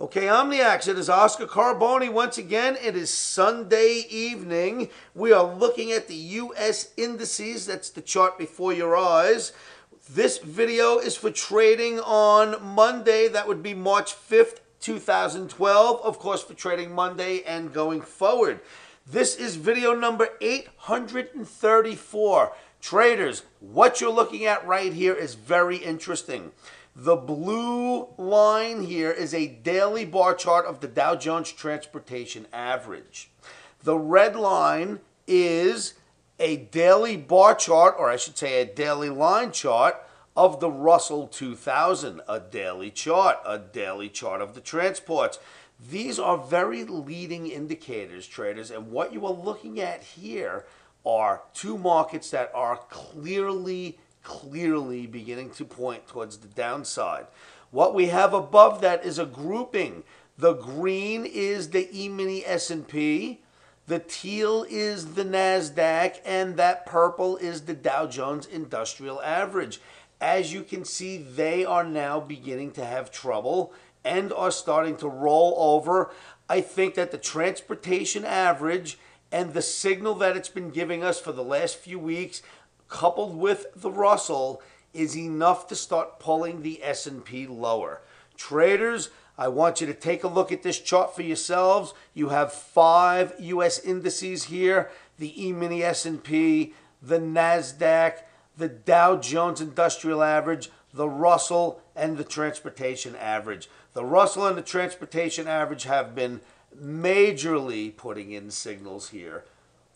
Okay, Omniacs, it is Oscar Carboni once again. It is Sunday evening. We are looking at the U.S. indices. That's the chart before your eyes. This video is for trading on Monday. That would be March 5th, 2012. Of course, for trading Monday and going forward. This is video number 834. Traders, what you're looking at right here is very interesting. The blue line here is a daily bar chart of the Dow Jones Transportation Average. The red line is a daily bar chart, or I should say a daily line chart, of the Russell 2000, a daily chart of the transports. These are very leading indicators, traders, and what you are looking at here are two markets that are clearly beginning to point towards the downside. What we have above that is a grouping. The green is the emini S&P, the teal is the NASDAQ, and that purple is the Dow Jones Industrial Average. As you can see, they are now beginning to have trouble and are starting to roll over. I think that the transportation average and the signal that it's been giving us for the last few weeks, coupled with the Russell, is enough to start pulling the S&P lower. Traders, I want you to take a look at this chart for yourselves. You have 5 U.S. indices here: the E-mini S&P, the NASDAQ, the Dow Jones Industrial Average, the Russell, and the Transportation Average. The Russell and the Transportation Average have been majorly putting in signals here,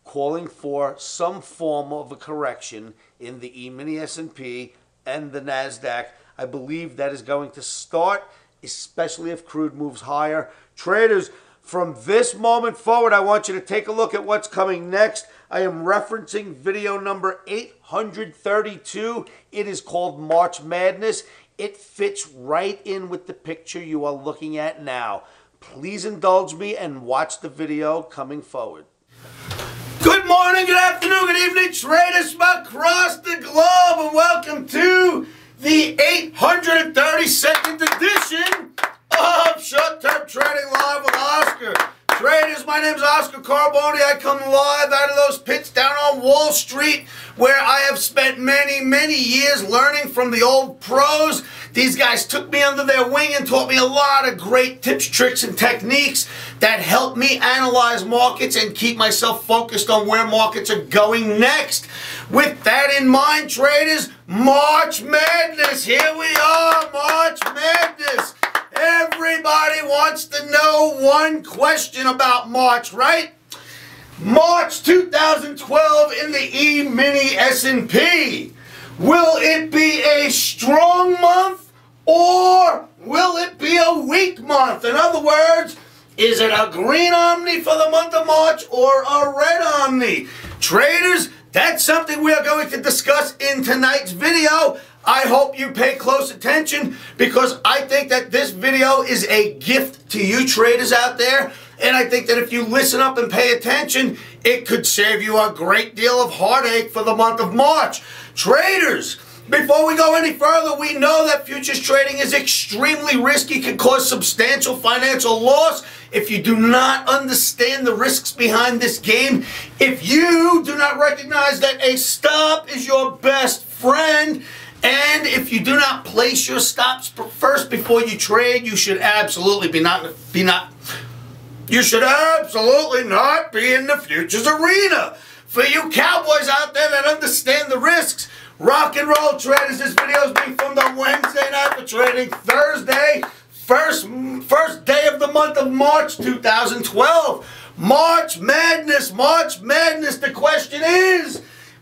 calling for some form of a correction in the E-mini S&P and the NASDAQ. I believe that is going to start, especially if crude moves higher. Traders, from this moment forward, I want you to take a look at what's coming next. I am referencing video number 832. It is called March Madness. It fits right in with the picture you are looking at now. Please indulge me and watch the video coming forward. Good morning, good afternoon, good evening, traders from across the globe, and welcome to the 832nd edition of Short-Term Trading Live with Oscar. Traders, my name is Oscar Carboni. I come live out of those pits down on Wall Street, where I have spent many years learning from the old pros. These guys took me under their wing and taught me a lot of great tips, tricks, and techniques that help me analyze markets and keep myself focused on where markets are going next. With that in mind, traders, March Madness. Here we are, March Madness. Everybody wants to know one question about March, right? March 2012 in the E-mini S&P. Will it be a strong month or will it be a weak month? In other words, is it a green omni for the month of March or a red omni? Traders, that's something we are going to discuss in tonight's video. I hope you pay close attention because I think that this video is a gift to you traders out there. And I think that if you listen up and pay attention, it could save you a great deal of heartache for the month of March. Traders, before we go any further, we know that futures trading is extremely risky, can cause substantial financial loss if you do not understand the risks behind this game. If you do not recognize that a stop is your best friend, and if you do not place your stops first before you trade, you should absolutely not be in the futures arena. For you cowboys out there that understand the risks, rock and roll, traders. This video is being filmed on Wednesday night for trading Thursday, first day of the month of March 2012. March Madness, March Madness. The question is,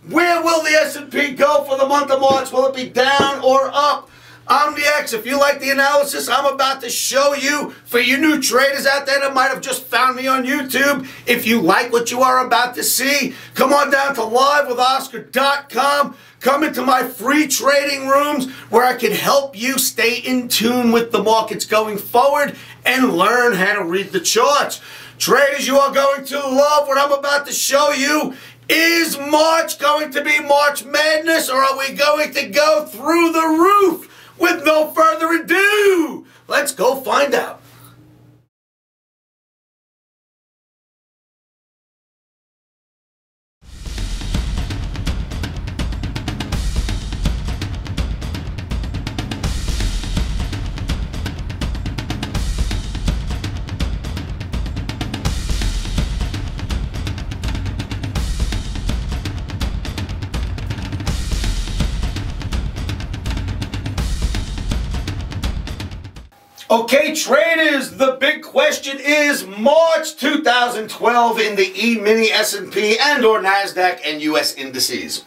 where will the S&P go for the month of March? Will it be down or up? OMNI, if you like the analysis I'm about to show you, for you new traders out there that might have just found me on YouTube, if you like what you are about to see, come on down to livewithoscar.com. Come into my free trading rooms where I can help you stay in tune with the markets going forward and learn how to read the charts. Traders, you are going to love what I'm about to show you. Is March going to be March Madness, or are we going to go through the roof? With no further ado, let's go find out. Okay, traders, the big question is March 2012 in the E-mini S&P and or NASDAQ and US indices.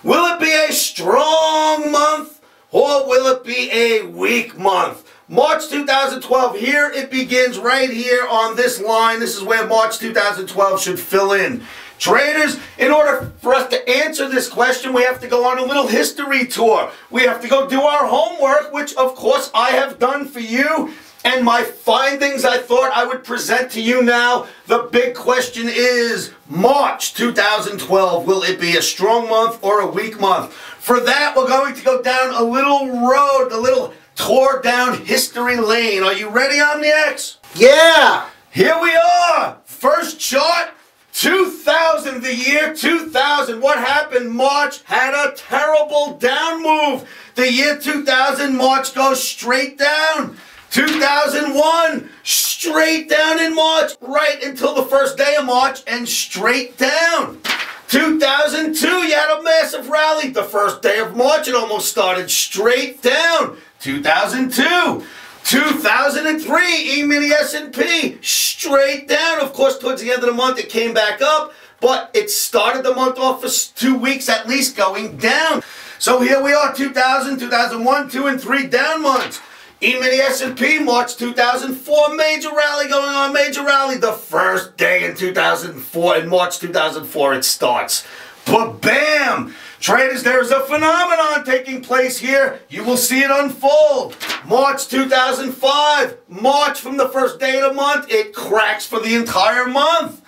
Will it be a strong month or will it be a weak month? March 2012, here it begins right here on this line. This is where March 2012 should fill in. Traders, in order for us to answer this question, we have to go on a little history tour. We have to go do our homework, which of course I have done for you. And my findings I thought I would present to you now. The big question is, March 2012, will it be a strong month or a weak month? For that, we're going to go down a little road, a little tour down history lane. Are you ready, OMNIX? Yeah! Here we are. First chart. 2000, the year 2000. What happened? March had a terrible down move. The year 2000, March goes straight down. 2001, straight down in March, right until the first day of March, and straight down. 2002, you had a massive rally. The first day of March, it almost started straight down. 2002. 2003, E-mini S&P, straight down. Of course, towards the end of the month, it came back up, but it started the month off for 2 weeks at least going down. So here we are, 2000, 2001, 2 and 3 down months. E-mini S&P, March 2004, major rally going on, major rally. The first day in 2004, in March 2004, it starts. But bam! Traders, there is a phenomenon taking place here. You will see it unfold. March 2005, March from the first day of the month, it cracks for the entire month.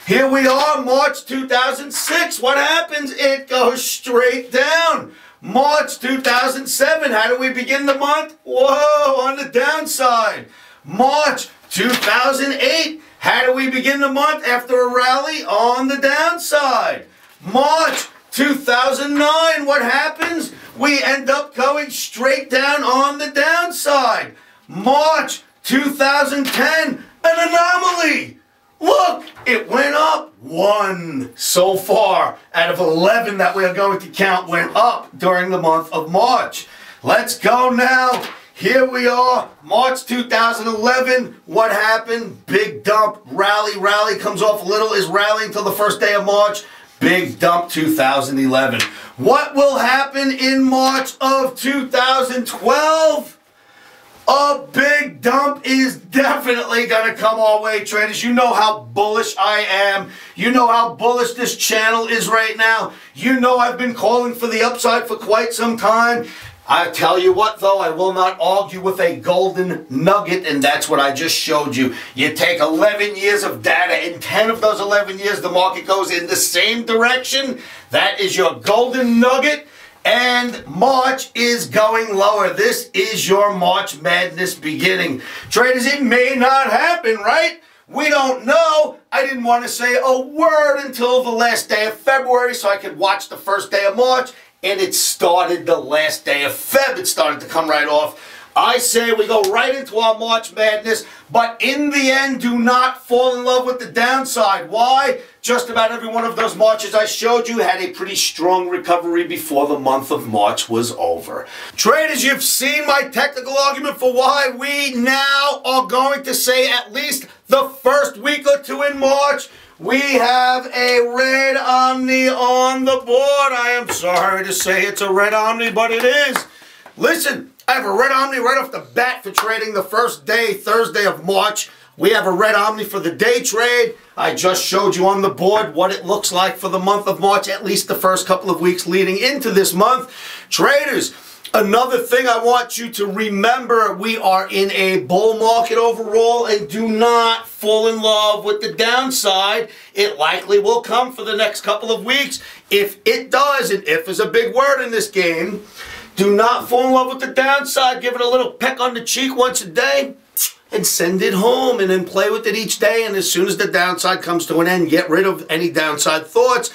Here we are, March 2006. What happens? It goes straight down. March 2007, how do we begin the month? Whoa, on the downside. March 2008, how do we begin the month after a rally? On the downside. March 2009, what happens? We end up going straight down on the downside. March 2010, an anomaly. Look, it went up 1 so far out of 11 that we are going to count went up during the month of March. Let's go now. Here we are, March 2011. What happened? Big dump, rally comes off a little, is rallying till the first day of March. Big dump 2011. What will happen in March of 2012? A big dump is definitely going to come our way, traders. You know how bullish I am. You know how bullish this channel is right now. You know I've been calling for the upside for quite some time. I tell you what, though, I will not argue with a golden nugget, and that's what I just showed you. You take 11 years of data, in 10 of those 11 years, the market goes in the same direction. That is your golden nugget, and March is going lower. This is your March madness beginning. Traders, it may not happen, right? We don't know. I didn't want to say a word until the last day of February so I could watch the first day of March. And it started the last day of Feb. It started to come right off. I say we go right into our March madness, but in the end, do not fall in love with the downside. Why? Just about every one of those Marches I showed you had a pretty strong recovery before the month of March was over. Traders, you've seen my technical argument for why we now are going to say at least the first week or two in March, we have a red Omni on the board. I am sorry to say it's a red Omni, but it is. Listen, I have a red Omni right off the bat for trading the first day, Thursday of March. We have a red Omni for the day trade. I just showed you on the board what it looks like for the month of March, at least the first couple of weeks leading into this month. Traders, another thing I want you to remember, we are in a bull market overall, and do not fall in love with the downside. It likely will come for the next couple of weeks. If it does, and if is a big word in this game, do not fall in love with the downside. Give it a little peck on the cheek once a day and send it home, and then play with it each day. And as soon as the downside comes to an end, get rid of any downside thoughts,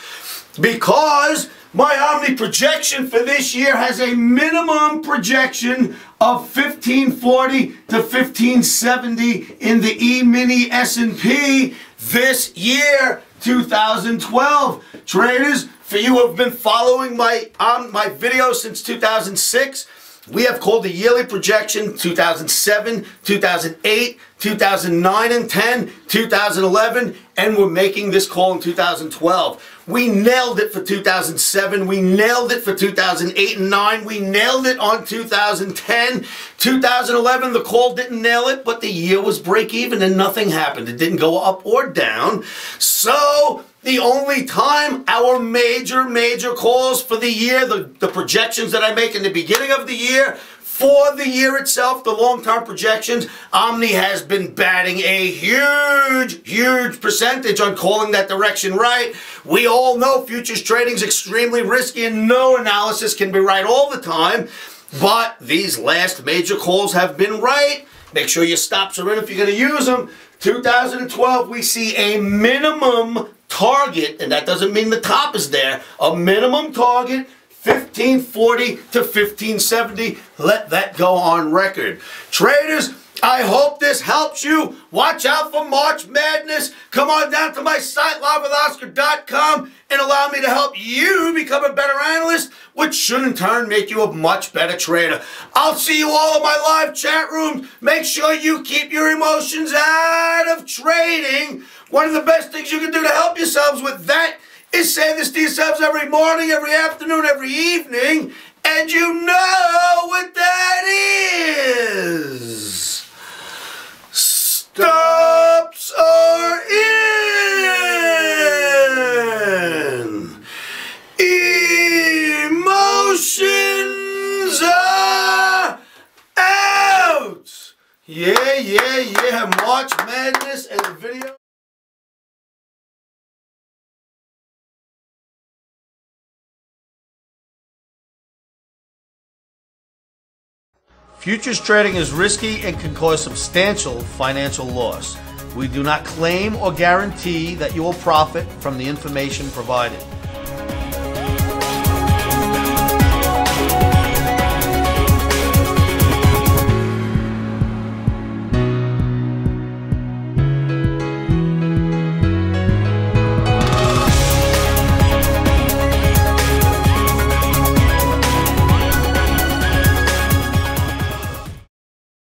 because my Omni projection for this year has a minimum projection of 1540 to 1570 in the E-mini S&P this year, 2012. Traders, for you who have been following my videos since 2006, We have called the yearly projection 2007, 2008, 2009 and 10, 2011, and we're making this call in 2012. We nailed it for 2007. We nailed it for 2008 and 9. We nailed it on 2010. 2011, the call didn't nail it, but the year was break even and nothing happened. It didn't go up or down. So the only time our major calls for the year, the projections that I make in the beginning of the year, for the year itself, the long-term projections, Omni has been batting a huge percentage on calling that direction right. We all know futures trading is extremely risky and no analysis can be right all the time. But these last major calls have been right. Make sure your stops are in if you're going to use them. 2012, we see a minimum target, and that doesn't mean the top is there, a minimum target, 1540 to 1570. Let that go on record. Traders, I hope this helps you. Watch out for March Madness. Come on down to my site, livewithoscar.com, and allow me to help you become a better analyst, which should in turn make you a much better trader. I'll see you all in my live chat rooms. Make sure you keep your emotions out of trading. One of the best things you can do to help yourselves with that is say this to yourselves every morning, every afternoon, every evening, and you know what that is. Stops are in. Emotions are out. Yeah. March Madness and the video. Futures trading is risky and can cause substantial financial loss. We do not claim or guarantee that you will profit from the information provided.